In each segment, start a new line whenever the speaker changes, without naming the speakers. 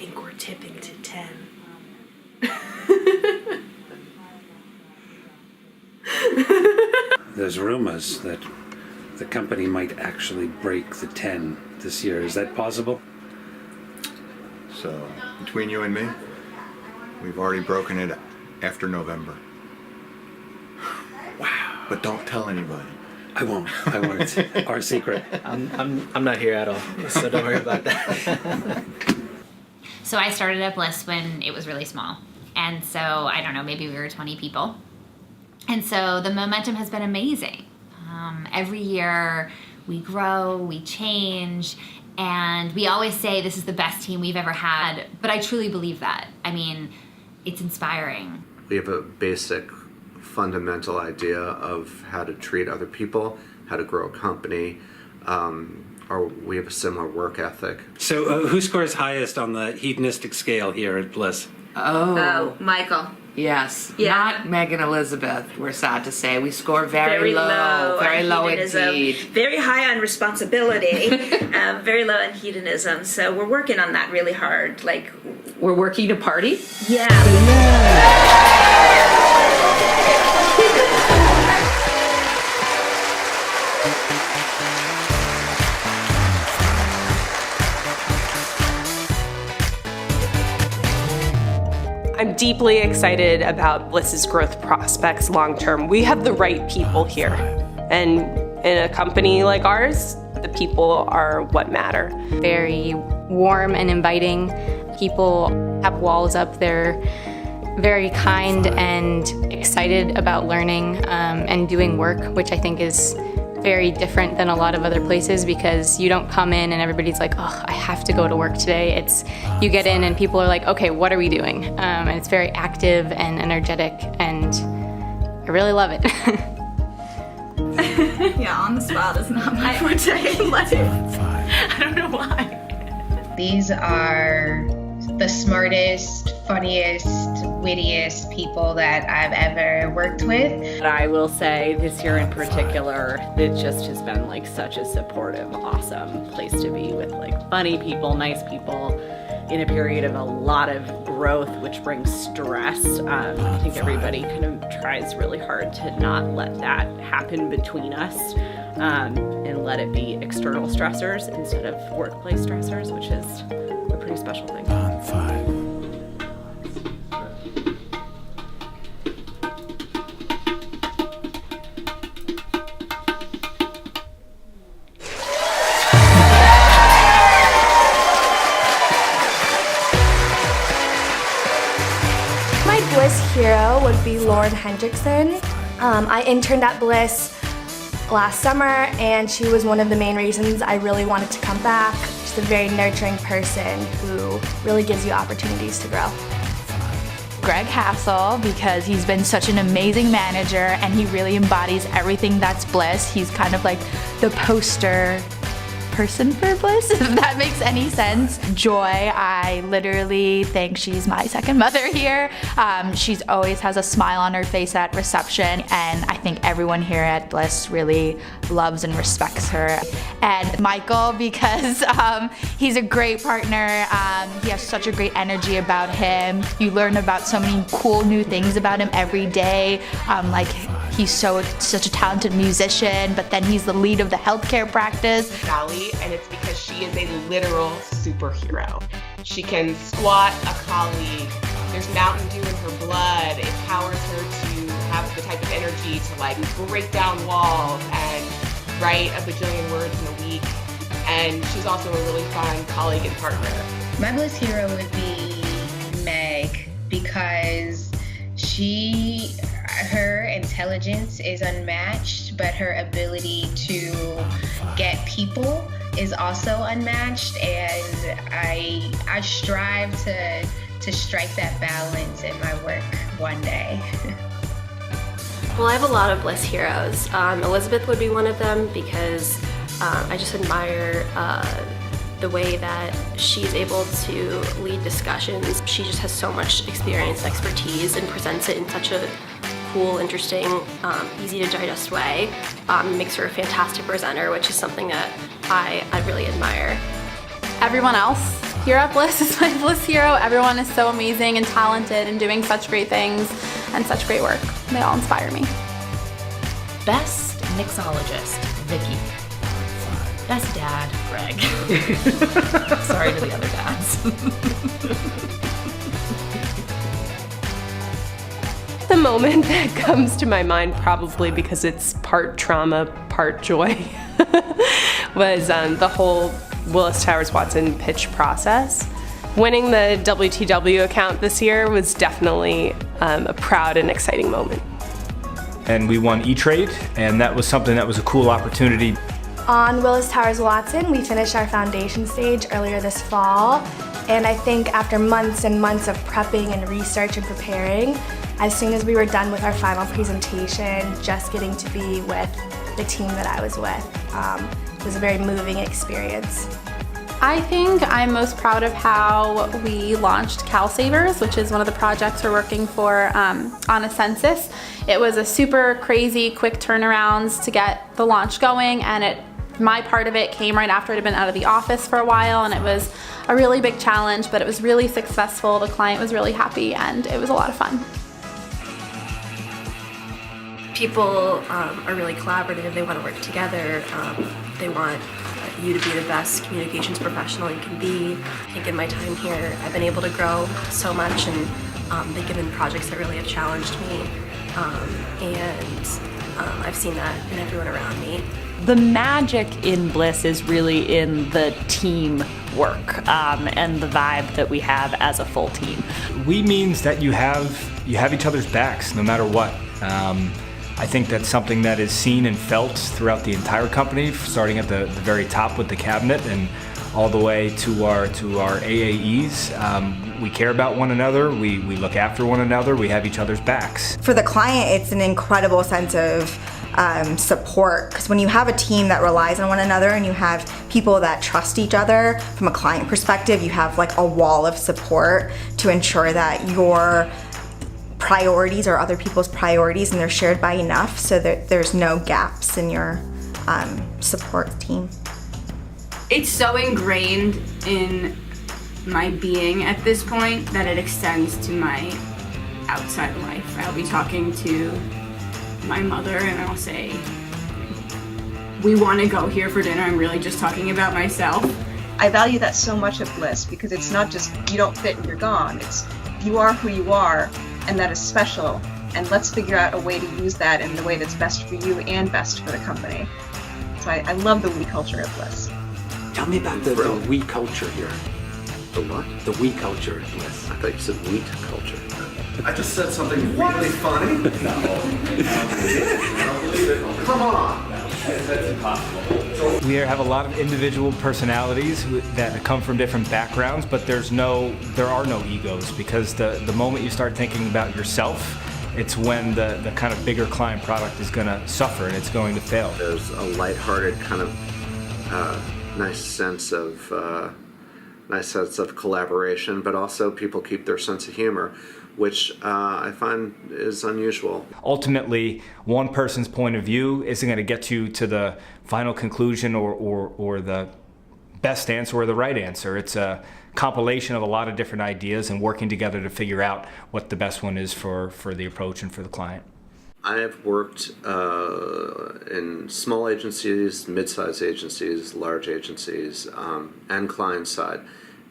think we're tipping to 10.
There's rumors that the company might actually break the 10 this year. Is that possible?
So, between you and me, we've already broken it after November.
Wow.
But don't tell anybody.
I won't. It's our secret.
I'm not here at all, so don't worry about that.
So I started at Bliss when it was really small. And so, I don't know, maybe we were 20 people. And so the momentum has been amazing. Every year we grow, we change, and we always say this is the best team we've ever had. But I truly believe that. I mean, it's inspiring.
We have a basic fundamental idea of how to treat other people, how to grow a company, or we have a similar work ethic.
So who scores highest on the hedonistic scale here at Bliss?
Oh, Michael.
Yes,
Yeah.
not Megan Elizabeth, we're sad to say. We score very low, very
on
low
hedonism,
indeed.
very high on responsibility, very low on hedonism. So we're working on that really hard. Like,
We're working to party?
yeah.
I'm deeply excited about Bliss's growth prospects long term. We have the right people here. And in a company like ours, the people are what matter.
Very warm and inviting. People have walls up. They're very kind and excited about learning and doing work, which I think is very different than a lot of other places, because you don't come in and everybody's like, oh, I have to go to work today. It's, you get in and people are like, okay, what are we doing? And it's very active and energetic, and I really love it.
Yeah, on the spot is not my forte in life. I don't know why.
These are the smartest, funniest, wittiest people that I've ever worked with.
I will say this year in particular, it just has been like such a supportive, awesome place to be with like funny people, nice people in a period of a lot of growth, which brings stress. I think everybody kind of tries really hard to not let that happen between us and let it be external stressors instead of workplace stressors, which is a pretty special thing.
My Bliss hero would be Lauren Hendrickson. I interned at Bliss last summer, and she was one of the main reasons I really wanted to come back. She's a very nurturing person who really gives you opportunities to grow.
Greg Hassel, because he's been such an amazing manager and he really embodies everything that's Bliss. He's kind of like the poster person for Bliss, if that makes any sense. Joy, I literally think she's my second mother here. She's always has a smile on her face at reception, and I think everyone here at Bliss really loves and respects her. And Michael, because he's a great partner. He has such a great energy about him. You learn about so many cool new things about him every day. Like he's such a talented musician, but then he's the lead of the healthcare practice.
And it's because she is a literal superhero. She can squat a colleague. There's Mountain Dew in her blood. It powers her to have the type of energy to like break down walls and write a bajillion words in a week. And she's also a really fun colleague and partner.
My Bliss hero would be Meg, because her intelligence is unmatched, but her ability to get people is also unmatched, and I strive to strike that balance in my work one day.
Well, I have a lot of Bliss heroes. Elizabeth would be one of them, because I just admire the way that she's able to lead discussions. She just has so much experience, expertise, and presents it in such a cool, interesting, easy to digest way. Makes her a fantastic presenter, which is something that I really admire.
Everyone else
here at Bliss is my Bliss hero. Everyone is so amazing and talented and doing such great things and such great work. They all inspire me.
Best mixologist, Vicky. Best dad, Greg. Sorry to the other dads.
The moment that comes to my mind, probably because it's part trauma, part joy, was the whole Willis Towers Watson pitch process. Winning the WTW account this year was definitely a proud and exciting moment.
And we won E-Trade, and that was something that was a cool opportunity.
On Willis Towers Watson, we finished our foundation stage earlier this fall, and I think after months and months of prepping and research and preparing, as soon as we were done with our final presentation, just getting to be with the team that I was with was a very moving experience.
I think I'm most proud of how we launched Cal Savers, which is one of the projects we're working for on a census. It was a super crazy quick turnarounds to get the launch going, and my part of it came right after I'd been out of the office for a while, and it was a really big challenge, but it was really successful. The client was really happy, and it was a lot of fun.
People are really collaborative. They want to work together. They want you to be the best communications professional you can be. I think in my time here, I've been able to grow so much and been given projects that really have challenged me. I've seen that in everyone around me.
The magic in Bliss is really in the team work and the vibe that we have as a full team.
We means that you have each other's backs no matter what. I think that's something that is seen and felt throughout the entire company, starting at the very top with the cabinet and all the way to our AAEs. We care about one another, we look after one another, we have each other's backs.
For the client, it's an incredible sense of support, because when you have a team that relies on one another and you have people that trust each other, from a client perspective, you have like a wall of support to ensure that your priorities are other people's priorities and they're shared by enough so that there's no gaps in your support team.
It's so ingrained in my being at this point that it extends to my outside life. I'll be talking to my mother and I'll say, we want to go here for dinner. I'm really just talking about myself.
I value that so much at Bliss because it's not just you don't fit and you're gone. It's you are who you are, and that is special, and let's figure out a way to use that in the way that's best for you and best for the company. So I love the we culture at Bliss.
Tell me about the we culture here.
The what?
The we culture at Bliss.
I thought you said wheat culture.
I just said something really funny. No. I don't believe it. Come on. That's impossible.
We have a lot of individual personalities that come from different backgrounds, but there are no egos, because the moment you start thinking about yourself, it's when the kind of bigger client product is going to suffer and it's going to fail.
There's a lighthearted kind of nice sense of collaboration, but also people keep their sense of humor, which I find is unusual.
Ultimately, one person's point of view isn't going to get you to the final conclusion or the best answer or the right answer. It's a compilation of a lot of different ideas and working together to figure out what the best one is for the approach and for the client.
I have worked in small agencies, mid-sized agencies, large agencies, and client side.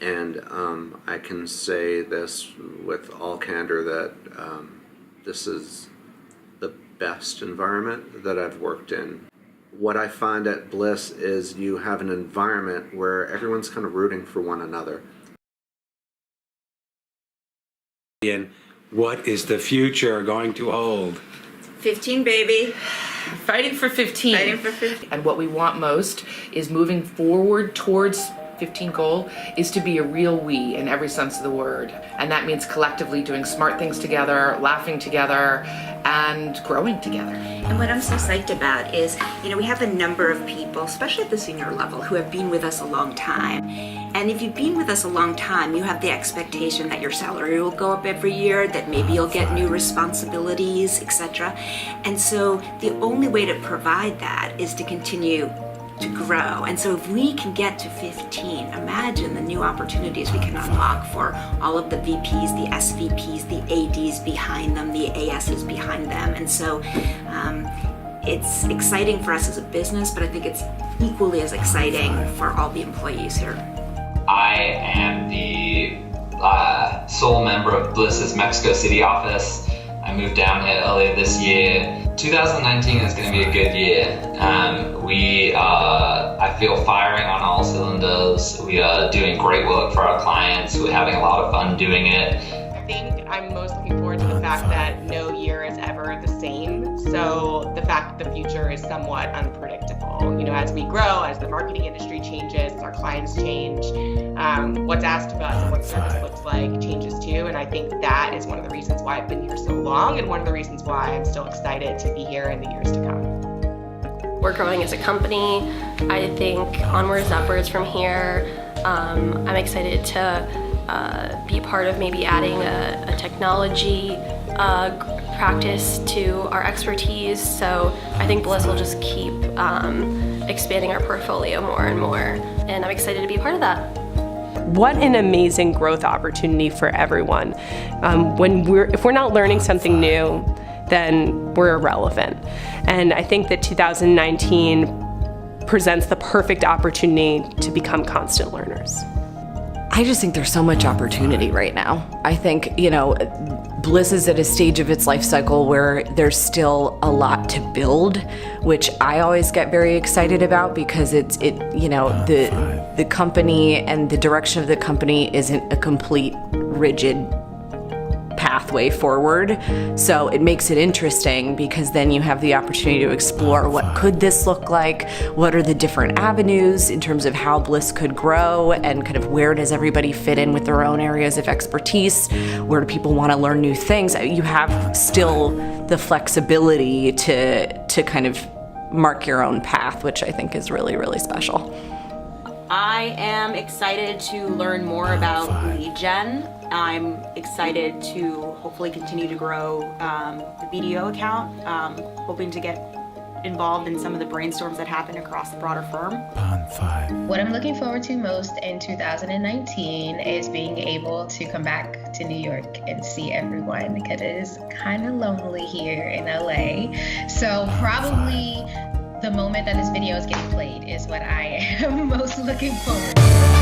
And I can say this with all candor that this is the best environment that I've worked in. What I find at Bliss is you have an environment where everyone's kind of rooting for one another.
And what is the future going to hold?
15, baby.
Fighting for 15.
Fighting for 15.
And what we want most is moving forward towards 15 goal is to be a real we in every sense of the word. And that means collectively doing smart things together, laughing together, and growing together.
And what I'm so psyched about is, we have a number of people, especially at the senior level, who have been with us a long time. And if you've been with us a long time, you have the expectation that your salary will go up every year, that maybe you'll get new responsibilities, etc. And so the only way to provide that is to continue grow. And so if we can get to 15, imagine the new opportunities we can unlock for all of the VPs, the SVPs, the ADs behind them, the ASs behind them. And so it's exciting for us as a business, but I think it's equally as exciting for all the employees here.
I am the sole member of Bliss's Mexico City office. I moved down here earlier this year. 2019 is going to be a good year. I feel firing on all cylinders. We are doing great work for our clients. We're having a lot of fun doing it.
I think I'm most looking forward to the fact that no year is ever the same. So the fact that the future is somewhat unpredictable. You know, as we grow, as the marketing industry changes, as our clients change, what's asked of us and what service looks like changes too. And I think that is one of the reasons why I've been here so long, and one of the reasons why I'm still excited to be here in the years to come.
We're growing as a company. I think onwards, upwards from here. I'm excited to be part of maybe adding a technology practice to our expertise. So I think Bliss will just keep expanding our portfolio more and more. And I'm excited to be a part of that.
What an amazing growth opportunity for everyone. If we're not learning something new, then we're irrelevant. And I think that 2019 presents the perfect opportunity to become constant learners.
I just think there's so much opportunity right now. I think, Bliss is at a stage of its life cycle where there's still a lot to build, which I always get very excited about because the company and the direction of the company isn't a complete rigid pathway forward. So it makes it interesting because then you have the opportunity to explore what could this look like, what are the different avenues in terms of how Bliss could grow, and kind of where does everybody fit in with their own areas of expertise, where do people want to learn new things. You have still the flexibility to kind of mark your own path, which I think is really, really special.
I am excited to learn more about lead gen. I'm excited to hopefully continue to grow the BDO account, hoping to get involved in some of the brainstorms that happen across the broader firm.
What I'm looking forward to most in 2019 is being able to come back to New York and see everyone, because it is kind of lonely here in LA. So probably the moment that this video is getting played is what I am most looking forward to.